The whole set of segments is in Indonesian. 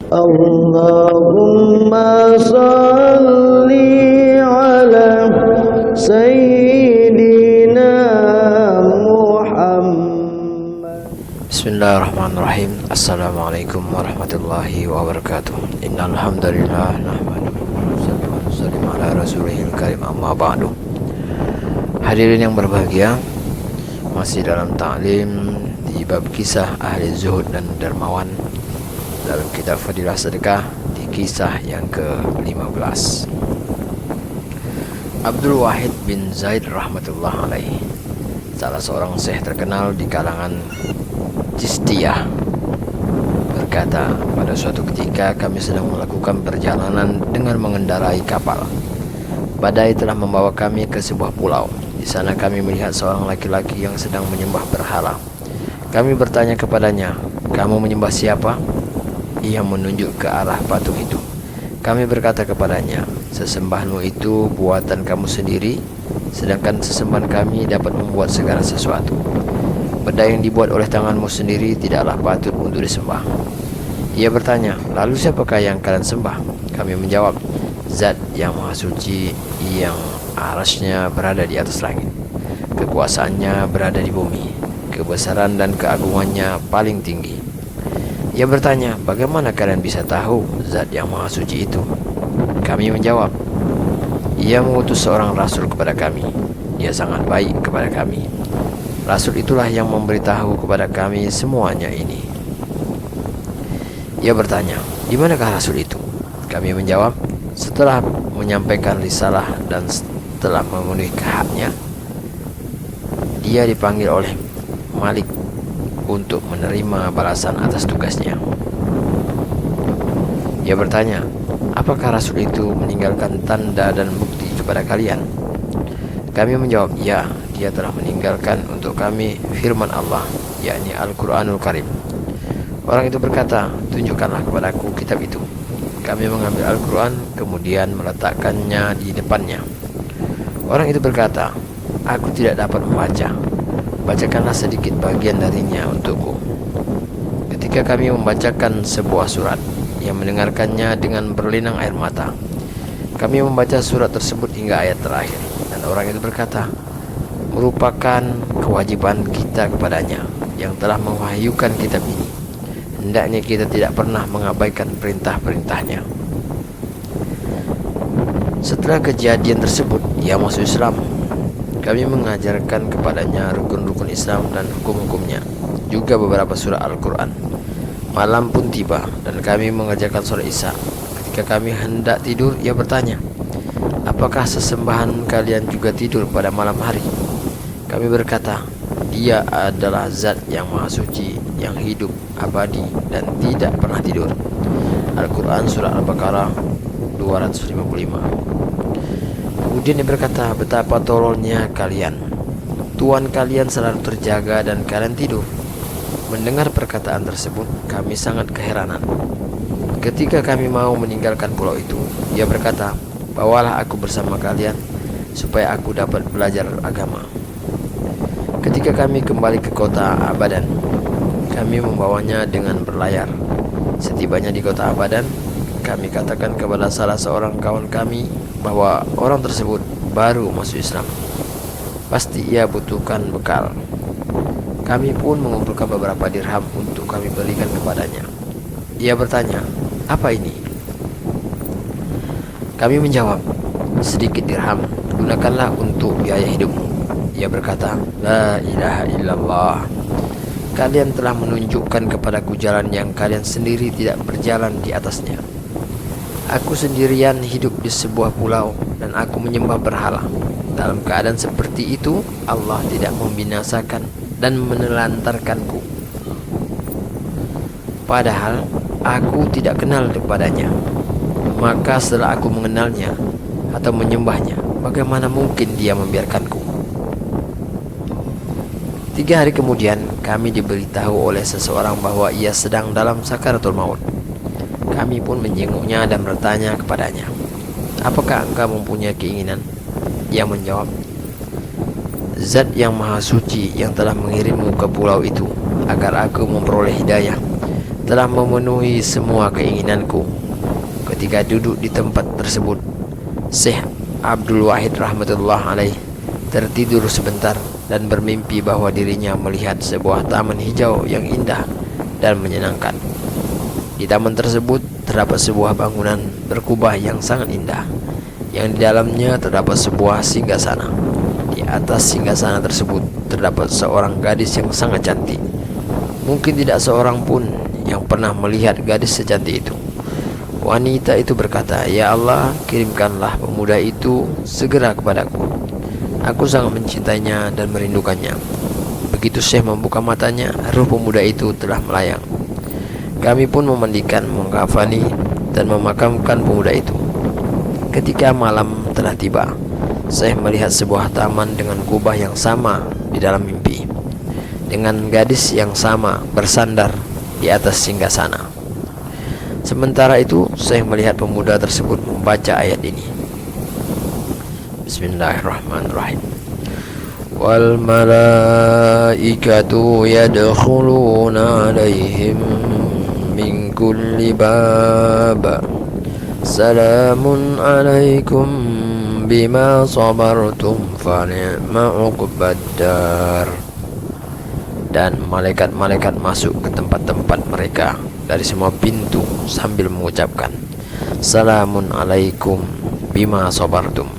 Allahumma salli ala Sayyidina Muhammad. Bismillahirrahmanirrahim. Assalamualaikum warahmatullahi wabarakatuh. Innal hamdalillah nahmaduhu wa nusallimu ala rasulihil karim, amma ba'du. Hadirin yang berbahagia, masih dalam ta'lim di bab kisah ahli zuhud dan dermawan dalam kitab Fadilah Sedekah di kisah yang ke-15. Abdul Wahid bin Zaid rahmatullah alaih, salah seorang syekh terkenal di kalangan Chistiyah, berkata, pada suatu ketika kami sedang melakukan perjalanan dengan mengendarai kapal. Badai telah membawa kami ke sebuah pulau. Di sana kami melihat seorang laki-laki yang sedang menyembah berhala. Kami bertanya kepadanya, "Kamu menyembah siapa?" Ia menunjuk ke arah patung itu. Kami berkata kepadanya, "Sesembahanmu itu buatan kamu sendiri, sedangkan sesembahan kami dapat membuat segala sesuatu. Benda yang dibuat oleh tanganmu sendiri tidaklah patut untuk disembah." Ia bertanya, "Lalu siapakah yang kalian sembah?" Kami menjawab, "Zat yang maha suci, yang arasnya berada di atas langit, kekuasaannya berada di bumi, kebesaran dan keagungannya paling tinggi." Ia bertanya, "Bagaimana kalian bisa tahu Zat yang maha suci itu?" Kami menjawab, "Ia mengutus seorang rasul kepada kami. Dia sangat baik kepada kami. Rasul itulah yang memberitahu kepada kami semuanya ini." Ia bertanya, "Di manakah rasul itu?" Kami menjawab, "Setelah menyampaikan risalah dan setelah memenuhi haknya, dia dipanggil oleh Malik untuk menerima balasan atas tugasnya." Ia bertanya, "Apakah rasul itu meninggalkan tanda dan bukti kepada kalian?" Kami menjawab, "Ya, dia telah meninggalkan untuk kami firman Allah, yakni Al-Quranul Karim." Orang itu berkata, "Tunjukkanlah kepadaku kitab itu." Kami mengambil Al-Quran, kemudian meletakkannya di depannya. Orang itu berkata, "Aku tidak dapat membaca. Bacakanlah sedikit bagian darinya untukku." Ketika kami membacakan sebuah surat, ia mendengarkannya dengan berlinang air mata. Kami membaca surat tersebut hingga ayat terakhir, dan orang itu berkata, "Merupakan kewajiban kita kepadanya yang telah mewahyukan kitab ini. Hendaknya kita tidak pernah mengabaikan perintah-perintahnya." Setelah kejadian tersebut, ia masuk Islam. Kami mengajarkan kepadanya rukun-rukun Islam dan hukum-hukumnya, juga beberapa surah Al-Quran. Malam pun tiba dan kami mengerjakan sholat Isya. Ketika kami hendak tidur, ia bertanya, "Apakah sesembahan kalian juga tidur pada malam hari?" Kami berkata, "Dia adalah Zat yang maha suci, yang hidup, abadi, dan tidak pernah tidur." Al-Quran Surah Al-Baqarah 255. Kemudian dia berkata, "Betapa tololnya kalian. Tuhan kalian selalu terjaga dan kalian tidur." Mendengar perkataan tersebut, kami sangat keheranan. Ketika kami mau meninggalkan pulau itu, dia berkata, "Bawalah aku bersama kalian, supaya aku dapat belajar agama." Ketika kami kembali ke kota Abadan, kami membawanya dengan berlayar. Setibanya di kota Abadan, kami katakan kepada salah seorang kawan kami bahwa orang tersebut baru masuk Islam. Pasti ia butuhkan bekal. Kami pun mengumpulkan beberapa dirham untuk kami berikan kepadanya. Ia bertanya, "Apa ini?" Kami menjawab, "Sedikit dirham, gunakanlah untuk biaya hidupmu." Ia berkata, "La ilaha illallah. Kalian telah menunjukkan kepadaku jalan yang kalian sendiri tidak berjalan di atasnya. Aku sendirian hidup di sebuah pulau dan aku menyembah berhala. Dalam keadaan seperti itu, Allah tidak membinasakan dan menelantarkanku. Padahal aku tidak kenal kepadanya. Maka setelah aku mengenalnya atau menyembahnya, bagaimana mungkin dia membiarkanku?" 3 hari kemudian, kami diberitahu oleh seseorang bahwa ia sedang dalam sakaratul maut. Kami pun menjenguknya dan bertanya kepadanya, "Apakah engkau mempunyai keinginan?" Ia menjawab, "Zat yang maha suci yang telah mengirimmu ke pulau itu agar aku memperoleh hidayah, telah memenuhi semua keinginanku. Ketika duduk di tempat tersebut, Syekh Abdul Wahid rahmatullah alaih tertidur sebentar dan bermimpi bahwa dirinya melihat sebuah taman hijau yang indah dan menyenangkan. Di taman tersebut terdapat sebuah bangunan berkubah yang sangat indah, yang di dalamnya terdapat sebuah singgasana. Di atas singgasana tersebut terdapat seorang gadis yang sangat cantik. Mungkin tidak seorang pun yang pernah melihat gadis secantik itu. Wanita itu berkata, "Ya Allah, kirimkanlah pemuda itu segera kepadaku. Aku sangat mencintainya dan merindukannya." Begitu Syekh membuka matanya, ruh pemuda itu telah melayang. Kami pun memandikan, mengkafani, dan memakamkan pemuda itu. Ketika malam telah tiba, Syekh melihat sebuah taman dengan kubah yang sama di dalam mimpi, dengan gadis yang sama bersandar di atas singgasana. Sementara itu, Syekh melihat pemuda tersebut membaca ayat ini. Bismillahirrahmanirrahim. Wal malaikatu yadkhuluna alaihim min kulli bab. Salamun alaikum bima sabartum fa ni'ma uqbaddar. Dan malaikat-malaikat masuk ke tempat-tempat mereka dari semua pintu sambil mengucapkan, "Salamun alaikum bima sabartum."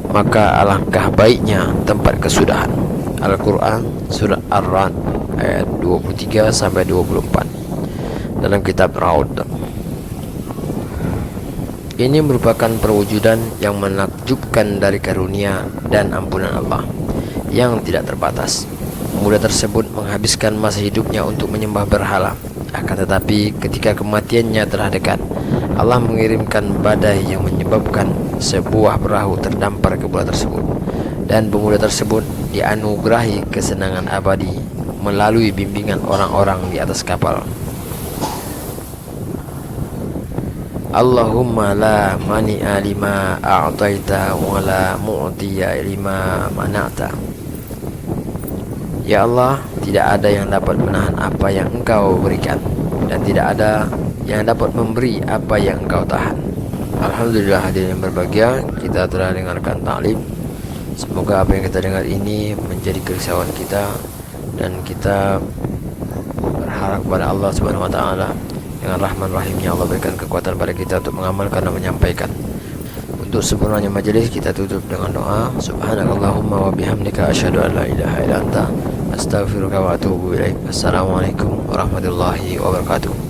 Maka alangkah baiknya tempat kesudahan. Al-Quran Surat Ar-Ra'd ayat 23-24 dalam kitab Raud. Ini merupakan perwujudan yang menakjubkan dari karunia dan ampunan Allah yang tidak terbatas. Pemuda tersebut menghabiskan masa hidupnya untuk menyembah berhala. Akan tetapi ketika kematiannya telah dekat, Allah mengirimkan badai yang menyebabkan sebuah perahu terdampar ke pulau tersebut, dan pemuda tersebut dianugerahi kesenangan abadi melalui bimbingan orang-orang di atas kapal. Allahumma la mani'a lima a'taita wa la mu'tiya lima mana'ta. Ya Allah, tidak ada yang dapat menahan apa yang Engkau berikan, dan tidak ada yang dapat memberi apa yang Engkau tahan. Alhamdulillah, hadirin yang berbahagia, kita telah dengarkan taklim. Semoga apa yang kita dengar ini menjadi kerisauan kita, dan kita berharap kepada Allah Subhanahu wa taala dengan rahman rahimnya Allah berikan kekuatan pada kita untuk mengamalkan dan menyampaikan. Untuk sempurnanya majelis, kita tutup dengan doa. Subhanakallahumma wa bihamdika asyhadu an la ilaha illa anta astaghfiruka wa atubu ilaik. Assalamualaikum warahmatullahi wabarakatuh.